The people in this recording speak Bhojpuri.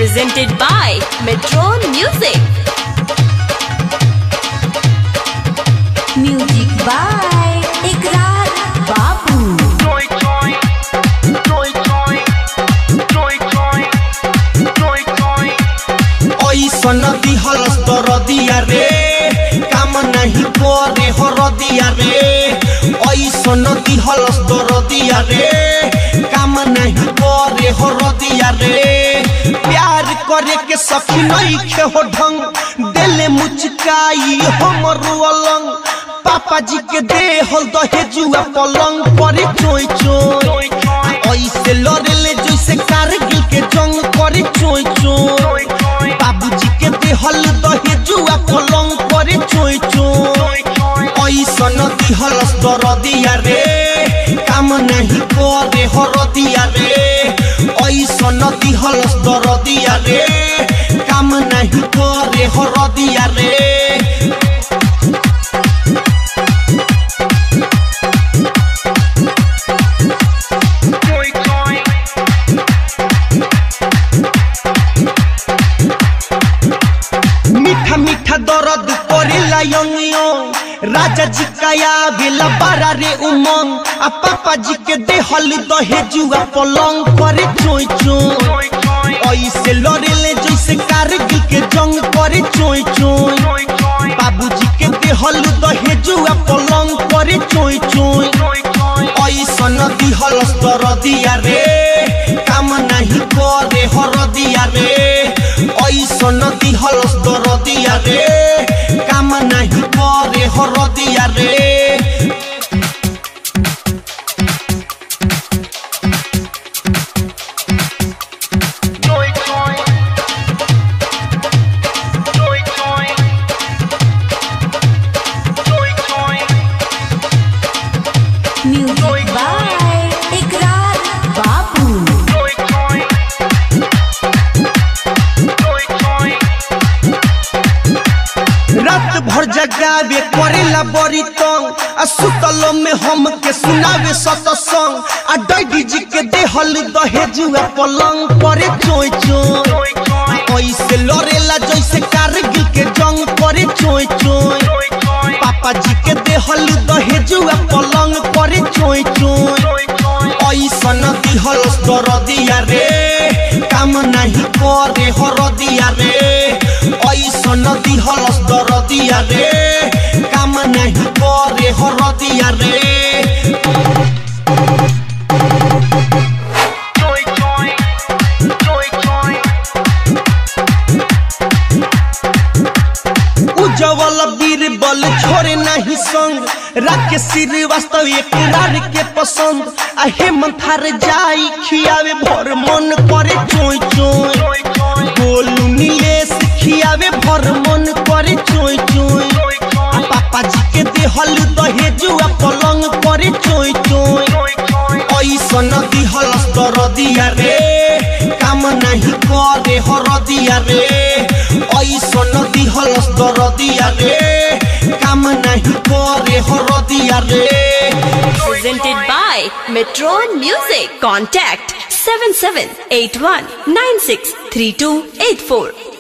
presented by Metron Music. Music by Ikrar Babu. ओइसन दिहलस दरदिया रे काम नहीं करे हरदिया रे ओइसन दिहलस दरदिया रे काम नहीं करे हरदिया रे प्यार करे के सखी नहीं खे हो ढंग दिले मुचकाई हमर अलंग पापा जी के दे हल दहेजुआ पलंग पर चोय चोय ऐसे लड़ले जैसे कारगिल के जंग करे चोय चोय बाबूजी के दे हल दहेजुआ पलंग पर चोय चोय ऐसन दिहलस दरदिया रे काम नहीं करे हरदिया रे ऐसन दिहलस दरदिया रे काम नहीं करे हरदिया रे मीठा मीठा दर्द करेला यंगियो राजा जी काया बेला बारा रे उमंग आ पापा जी के देहल दहेजुआ पलंग करे चोय चोय ऐसे लड़ेले जैसे कारगिल के जंग करे चोय चोय बाबूजी के देहल दहेजुआ पलंग करे चोय चोय ऐसन दिहलस दरदिया रे काम नहीं करे हरदिया रे ऐसन दिहलस दरदिया रे काम नहीं करे हरदिया रे Music by Ikrar Babu. रात भर जगावे करेला बड़ी तंग आ सुतलो में हम के सुनावे सतसंग आ डैडी जी के देहल दहेजुआ पलंग करे चोय चोय ऐसे लड़ेला जैसे कारगिल के जंग करे चोय चोय पापा जी के देहल दहेजुआ पलंग करे चोय चोय ऐसन दिहलस दरदिया रे काम नहीं करे हरदिया रे ऐसन दिहलस दरदिया रे काम नहीं करे हरदिया रे उज्जवल बीरबल छोड़े नहीं संग राके श्रीवास्तव एकरार के पसंद आ हेमंत हार जाई खियावे भर मन करे चोय चोय गोलू नीलेश खियावे भर मन करे चोय चोय आ पापा जी के देहल दहेजुआ पलंग करे चोय चोय ऐसन दिहलस दरदिया रे काम नहीं करे हरदिया रे ऐसन दिहलस दरदिया रे काम नहीं करे हरदिया रे Presented by Metron Music. Contact 7781963284.